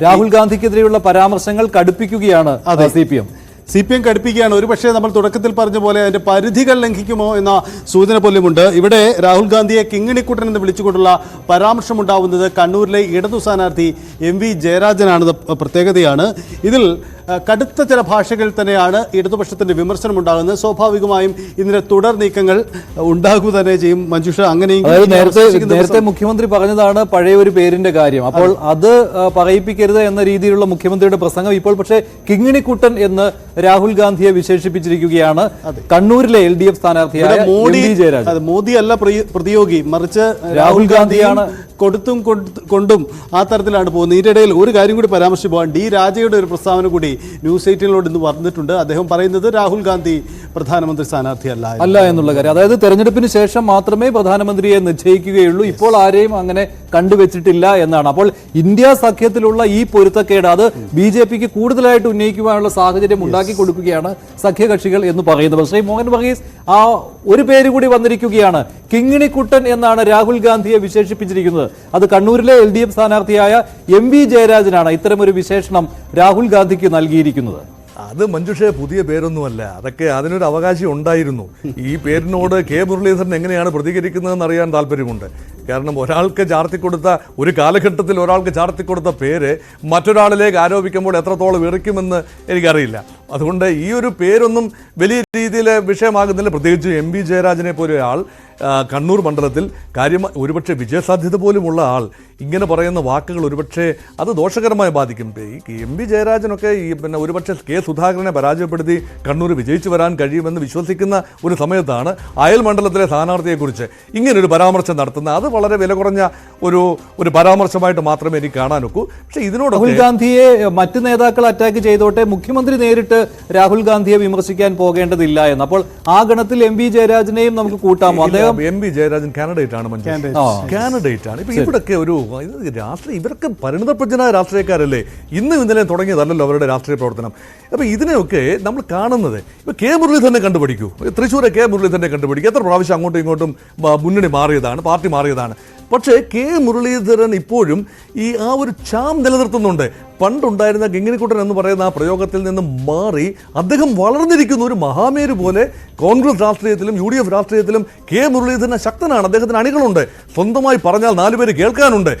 രാഹുൽ ഗാന്ധിക്കെതിരെയുള്ള പരാമർശങ്ങൾ കടുപ്പിക്കുകയാണ് CPM കടുപ്പിക്കുകയാണ്. ഒരു പക്ഷേ നമ്മൾ തുടക്കത്തിൽ പറഞ്ഞ പോലെ അതിന്റെ പരിധികൾ ലംഘിക്കുമോ എന്ന സൂചന പോലുമുണ്ട്. ഇവിടെ രാഹുൽ ഗാന്ധിയെ കിങ്ങിണിക്കുട്ടൻ എന്ന് വിളിച്ചുകൊണ്ടുള്ള പരാമർശം ഉണ്ടാവുന്നത് കണ്ണൂരിലെ ഇടതു സ്ഥാനാർത്ഥി MV ജയരാജനാണ്. പ്രത്യേകതയാണ് ഇതിൽ കടുത്ത ചില ഭാഷകളിൽ തന്നെയാണ് ഇടതുപക്ഷത്തിന്റെ വിമർശനം ഉണ്ടാകുന്നത്. സ്വാഭാവികമായും ഇതിന്റെ തുടർ നീക്കങ്ങൾ ഉണ്ടാകുക തന്നെ ചെയ്യും. മഞ്ജുഷ, അങ്ങനെയും നേരത്തെ മുഖ്യമന്ത്രി പറഞ്ഞതാണ് പഴയ ഒരു പേരിന്റെ കാര്യം. അപ്പോൾ അത് പറയിപ്പിക്കരുത് എന്ന രീതിയിലുള്ള മുഖ്യമന്ത്രിയുടെ പ്രസംഗം ഇപ്പോൾ പക്ഷേ കിങ്ങിണിക്കുട്ടൻ എന്ന് രാഹുൽ ഗാന്ധിയെ വിശേഷിപ്പിച്ചിരിക്കുകയാണ്. കണ്ണൂരിലെ LDF സ്ഥാനാർത്ഥിയായ മോദി അല്ല പ്രതിയോഗി, മറിച്ച് രാഹുൽ ഗാന്ധിയാണ്. കൊടുത്തും കൊണ്ടും ആ തരത്തിലാണ് പോകുന്നത്. ഇതിനിടയിൽ ഒരു കാര്യം കൂടി പരാമർശിച്ചു പോകാൻ D രാജയുടെ ഒരു പ്രസ്താവന കൂടി ന്യൂസ് 18 ഇന്ന് വന്നിട്ടുണ്ട്. അദ്ദേഹം പറയുന്നത് രാഹുൽ ഗാന്ധി പ്രധാനമന്ത്രി സ്ഥാനാർത്ഥിയല്ല എന്നുള്ള കാര്യം. അതായത് തെരഞ്ഞെടുപ്പിന് ശേഷം മാത്രമേ പ്രധാനമന്ത്രിയെ നിശ്ചയിക്കുകയുള്ളൂ, ഇപ്പോൾ ആരെയും അങ്ങനെ കണ്ടുവച്ചിട്ടില്ല എന്നാണ്. അപ്പോൾ ഇന്ത്യ സഖ്യത്തിലുള്ള ഈ പൊരുത്തക്കേട് അത് BJPക്ക് കൂടുതലായിട്ട് ഉന്നയിക്കുവാനുള്ള സാഹചര്യം ഉണ്ടാക്കി കൊടുക്കുകയാണ് സഖ്യകക്ഷികൾ എന്ന് പറയുന്നത്. പക്ഷേ മോഹൻ വർഗീസ് ആ ഒരു പേര് കൂടി വന്നിരിക്കുകയാണ്. കിങ്ങിണിക്കുട്ടൻ എന്നാണ് രാഹുൽ ഗാന്ധിയെ വിശേഷിപ്പിച്ചിരിക്കുന്നത്. അത് കണ്ണൂരിലെ LDF സ്ഥാനാർത്ഥിയായ MV ജയരാജനാണ് ഇത്തരമൊരു വിശേഷണം രാഹുൽ ഗാന്ധിക്ക് നൽകിയിരിക്കുന്നത്. അത് മഞ്ജുഷ പുതിയ പേരൊന്നുമല്ല, അതൊക്കെ അതിനൊരു അവകാശം ഉണ്ടായിരുന്നു. ഈ പേരിനോട് മുരളീധരൻ എങ്ങനെയാണ് പ്രതികരിക്കുന്നതെന്ന് അറിയാൻ താല്പര്യമുണ്ട്. കാരണം ഒരാൾക്ക് ചാർത്തിക്കൊടുത്ത ഒരു കാലഘട്ടത്തിൽ ഒരാൾക്ക് ചാർത്തിക്കൊടുത്ത പേര് മറ്റൊരാളിലേക്ക് ആരോപിക്കുമ്പോൾ എത്രത്തോളം ഇറക്കുമെന്ന് എനിക്കറിയില്ല. അതുകൊണ്ട് ഈ ഒരു പേരൊന്നും വലിയ രീതിയിൽ വിഷയമാകുന്നില്ല. പ്രത്യേകിച്ച് MV ജയരാജനെ പോലെ ആൾ കണ്ണൂർ മണ്ഡലത്തിൽ ഒരുപക്ഷെ വിജയസാധ്യത പോലുമുള്ള ആൾ ഇങ്ങനെ പറയുന്ന വാക്കുകൾ ഒരുപക്ഷെ അത് ദോഷകരമായി ബാധിക്കും. ഈ MV ജയരാജനൊക്കെ ഒരുപക്ഷെ K സുധാകരനെ പരാജയപ്പെടുത്തി കണ്ണൂർ വിജയിച്ചു വരാൻ കഴിയുമെന്ന് വിശ്വസിക്കുന്ന ഒരു സമയത്താണ് അയൽ മണ്ഡലത്തിലെ സ്ഥാനാർത്ഥിയെക്കുറിച്ച് ഇങ്ങനൊരു പരാമർശം നടത്തുന്നത്. അത് വളരെ വില കുറഞ്ഞ ഒരു പരാമർശമായിട്ട് മാത്രമേ എനിക്ക് കാണാനൊക്കൂ. പക്ഷേ ഇതിനോട് രാഹുൽ ഗാന്ധിയെ മറ്റ് നേതാക്കൾ അറ്റാക്ക് ചെയ്തോട്ടെ, മുഖ്യമന്ത്രി നേരിട്ട് രാഹുൽ ഗാന്ധിയെ വിമർശിക്കാൻ പോകേണ്ടതില്ല എന്ന്. അപ്പോൾ ആ ഗണത്തിൽ MV ജയരാജനെയും നമുക്ക് കൂട്ടാമോ? അദ്ദേഹം MV ജയരാജൻ കാൻഡിഡേറ്റ് ആണ്. കാൻഡിഡേറ്റ് ആണ്. ഇപ്പൊ ഇവിടൊക്കെ ഒരു രാഷ്ട്രീയ ഇവരൊക്കെ പരിണിതപ്രജ്ഞനായ രാഷ്ട്രീയക്കാരല്ലേ, ഇന്നും ഇന്നലെ തുടങ്ങിയതല്ലല്ലോ അവരുടെ രാഷ്ട്രീയ പ്രവർത്തനം. അപ്പൊ ഇതിനെയൊക്കെ നമ്മൾ കാണുന്നത് ഇപ്പൊ മുരളീധരനെ കണ്ടുപിടിക്കൂ, തൃശ്ശൂരെ മുരളീധരനെ കണ്ടുപിടിക്കും. എത്ര പ്രാവശ്യം അങ്ങോട്ടും ഇങ്ങോട്ടും മുന്നണി മാറിയതാണ്, പാർട്ടി മാറിയതാണ്. പക്ഷേ മുരളീധരൻ ഇപ്പോഴും ആ ഒരു ചാം നിലനിർത്തുന്നുണ്ട്. പണ്ടുണ്ടായിരുന്ന കിങ്ങിണിക്കുട്ടൻ എന്ന് പറയുന്ന ആ പ്രയോഗത്തിൽ നിന്ന് മാറി അദ്ദേഹം വളർന്നിരിക്കുന്ന ഒരു മഹാമേരു പോലെ കോൺഗ്രസ് രാഷ്ട്രീയത്തിലും UDF രാഷ്ട്രീയത്തിലും മുരളീധരൻ ശക്തനാണ്. അദ്ദേഹത്തിന് അണികളുണ്ട്, സ്വന്തമായി പറഞ്ഞാൽ 4 പേര് കേൾക്കാനുണ്ട്.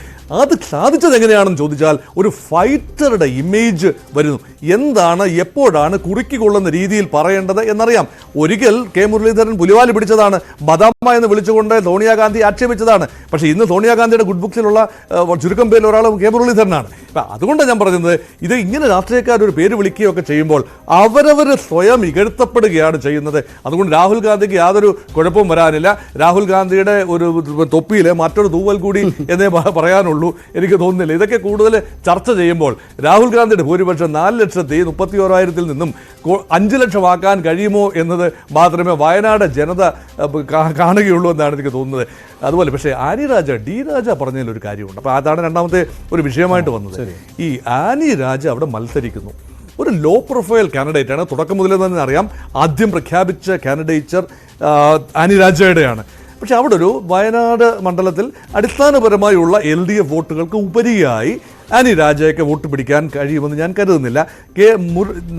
അത് സാധിച്ചത് എങ്ങനെയാണെന്ന് ചോദിച്ചാൽ ഒരു ഫൈറ്ററുടെ ഇമേജ് വരുന്നു. എന്താണ് എപ്പോഴാണ് കുറുക്കിക്കൊള്ളുന്ന രീതിയിൽ പറയേണ്ടത് എന്നറിയാം. ഒരിക്കൽ മുരളീധരൻ പുലിവാലി പിടിച്ചതാണ്, ബദാമ എന്ന് വിളിച്ചുകൊണ്ട് സോണിയാഗാന്ധി ആക്ഷേപിച്ചതാണ്. പക്ഷേ ഇന്ന് സോണിയാഗാന്ധിയുടെ ഗുഡ് ബുക്സിലുള്ള ചുരുക്കം പേരിൽ ഒരാൾ മുരളീധരനാണ്. അതുകൊണ്ട് ഞാൻ പറയുന്നത് ഇത് ഇങ്ങനെ രാഷ്ട്രീയക്കാർ ഒരു പേര് വിളിക്കുകയൊക്കെ ചെയ്യുമ്പോൾ അവരവർ സ്വയം ഇകഴ്ത്തപ്പെടുകയാണ് ചെയ്യുന്നത്. അതുകൊണ്ട് രാഹുൽ ഗാന്ധിക്ക് യാതൊരു കുഴപ്പവും വരാനില്ല. രാഹുൽ ഗാന്ധിയുടെ ഒരു തൊപ്പിയിലെ മറ്റൊരു തൂവൽ കൂടി എന്നേ പറയാനുള്ളൂ. എനിക്ക് തോന്നുന്നില്ല. ഇതൊക്കെ കൂടുതൽ ചർച്ച ചെയ്യുമ്പോൾ രാഹുൽ ഗാന്ധിയുടെ ഭൂരിപക്ഷം 4,31,000 നിന്നും 5 ലക്ഷമാക്കാൻ കഴിയുമോ എന്നത് മാത്രമേ വയനാട് ജനത കാണുകയുള്ളൂ എന്നാണ് എനിക്ക് തോന്നുന്നത്. അതുപോലെ പക്ഷേ D രാജ പറഞ്ഞതിൽ ഒരു കാര്യമുണ്ട്. അപ്പോൾ അതാണ് രണ്ടാമത്തെ ഒരു വിഷയമായിട്ട് വന്നത്. ഈ ആനി രാജ അവിടെ മത്സരിക്കുന്നു. ഒരു ലോ പ്രൊഫൈൽ കാൻഡിഡേറ്റ് ആണ്. തുടക്കം മുതലേ തന്നെ അറിയാം, ആദ്യം പ്രഖ്യാപിച്ച കാൻഡിഡേച്ചർ ആനി രാജയുടെയാണ്. പക്ഷെ അവിടെ ഒരു വയനാട് മണ്ഡലത്തിൽ അടിസ്ഥാനപരമായുള്ള LDF വോട്ടുകൾക്ക് ഉപരിയായി ആനി രാജയൊക്കെ വോട്ട് പിടിക്കാൻ കഴിയുമെന്ന് ഞാൻ കരുതുന്നില്ല.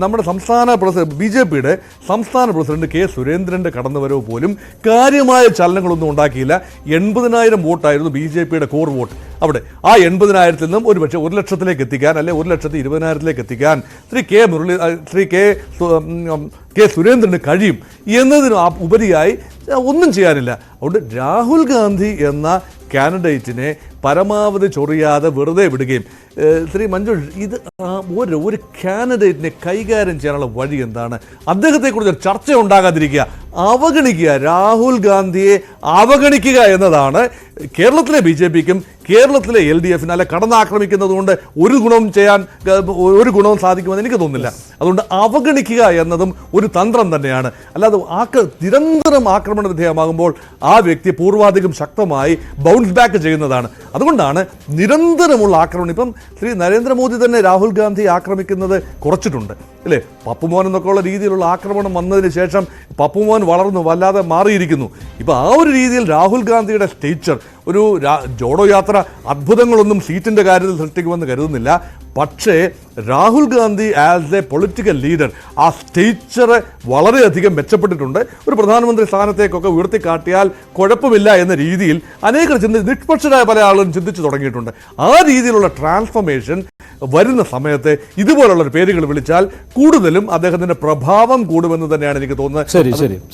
നമ്മുടെ സംസ്ഥാന BJPയുടെ സംസ്ഥാന പ്രസിഡന്റ് K സുരേന്ദ്രൻ്റെ കടന്നുവരവ് പോലും കാര്യമായ ചലനങ്ങളൊന്നും ഉണ്ടാക്കിയില്ല. 80,000 വോട്ടായിരുന്നു BJPയുടെ കോർ വോട്ട്. അവിടെ ആ 80,000 നിന്നും ഒരുപക്ഷെ 1 ലക്ഷത്തിലേക്ക് എത്തിക്കാൻ, അല്ലെ 1,20,000 എത്തിക്കാൻ ശ്രീ K സുരേന്ദ്രന് കഴിയും എന്നതിന് ഉപരിയായി ഒന്നും ചെയ്യാനില്ല. അതുകൊണ്ട് രാഹുൽ ഗാന്ധി എന്ന കാൻഡിഡേറ്റിനെ പരമാവധി ചൊറിയാതെ വെറുതെ വിടുകയും ശ്രീ മഞ്ജുഷ് ഇത് ഒരു കാൻഡിഡേറ്റിനെ കൈകാര്യം ചെയ്യാനുള്ള വഴി എന്താണ്? അദ്ദേഹത്തെക്കുറിച്ച് ചർച്ച ഉണ്ടാകാതിരിക്കുക, അവഗണിക്കുക, രാഹുൽ ഗാന്ധിയെ അവഗണിക്കുക എന്നതാണ് കേരളത്തിലെ BJPക്കും കേരളത്തിലെ LDFിന് അല്ലെ കടന്നാക്രമിക്കുന്നത് കൊണ്ട് ഒരു ഗുണവും സാധിക്കുമെന്ന് എനിക്ക് തോന്നുന്നില്ല. അതുകൊണ്ട് അവഗണിക്കുക എന്നതും ഒരു തന്ത്രം തന്നെയാണ്. അല്ലാതെ നിരന്തരം ആക്രമണ വിധേയമാകുമ്പോൾ ആ വ്യക്തി പൂർവാധികം ശക്തമായി ബൗൺസ് ബാക്ക് ചെയ്യുന്നതാണ്. അതുകൊണ്ടാണ് നിരന്തരമുള്ള ആക്രമണം. ഇപ്പം ശ്രീ നരേന്ദ്രമോദി തന്നെ രാഹുൽ ഗാന്ധി ആക്രമിക്കുന്നത് കുറച്ചിട്ടുണ്ട് അല്ലേ? പപ്പുമോൻ എന്നൊക്കെ ഉള്ള രീതിയിലുള്ള ആക്രമണം വന്നതിന് ശേഷം പപ്പുമോൻ വളർന്നു വല്ലാതെ മാറിയിരിക്കുന്നു. ഇപ്പോൾ ആ ഒരു രീതിയിൽ രാഹുൽ ഗാന്ധിയുടെ സ്റ്റേച്ചർ ജോഡോ യാത്ര അത്ഭുതങ്ങളൊന്നും സീറ്റിന്റെ കാര്യത്തിൽ സൃഷ്ടിക്കുമെന്ന് കരുതുന്നില്ല. പക്ഷേ Rahul Gandhi as A political leader ആ സ്റ്റേച്ചർ വളരെയധികം മെച്ചപ്പെട്ടിട്ടുണ്ട്. ഒരു പ്രധാനമന്ത്രി സ്ഥാനത്തേക്കൊക്കെ ഉയർത്തിക്കാട്ടിയാൽ കുഴപ്പമില്ല എന്ന രീതിയിൽ അനേകം നിഷ്പക്ഷരായ പല ആളുകളും ചിന്തിച്ചു തുടങ്ങിയിട്ടുണ്ട്. ആ രീതിയിലുള്ള ട്രാൻസ്ഫോർമേഷൻ വരുന്ന സമയത്ത് ഇതുപോലുള്ള പേരുകൾ വിളിച്ചാൽ കൂടുതലും അദ്ദേഹത്തിന്റെ പ്രഭാവം കൂടുമെന്ന് തന്നെയാണ് എനിക്ക് തോന്നുന്നത്.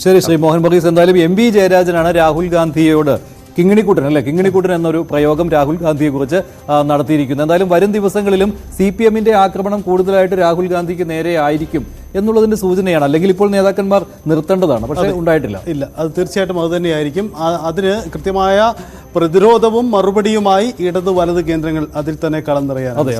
ശരി ശ്രീ മോഹൻ ബഗീസ്, എന്തായാലും എം വി ജയരാജനാണ് രാഹുൽ ഗാന്ധിയോട് കിങ്ങിണിക്കൂട്ടൻ എന്നൊരു പ്രയോഗം രാഹുൽ ഗാന്ധിയെ കുറിച്ച് നടത്തിയിരിക്കുന്നത്. എന്തായാലും വരും ദിവസങ്ങളിലും CPM-ന്റെ ആക്രമണം കൂടുതലായിട്ട് രാഹുൽ ഗാന്ധിക്ക് നേരെ ആയിരിക്കും എന്നുള്ളതിന്റെ സൂചനയാണ്. അല്ലെങ്കിൽ ഇപ്പോൾ നേതാക്കന്മാർ നിർത്തേണ്ടതാണ്, പക്ഷേ ഉണ്ടായിട്ടില്ല. ഇല്ല, അത് തീർച്ചയായിട്ടും അത് തന്നെയായിരിക്കും. അതിന് കൃത്യമായ പ്രതിരോധവും മറുപടിയുമായി ഇടത് വലത് കേന്ദ്രങ്ങൾ അതിൽ തന്നെ കളം നിറയാൻ. അതെ.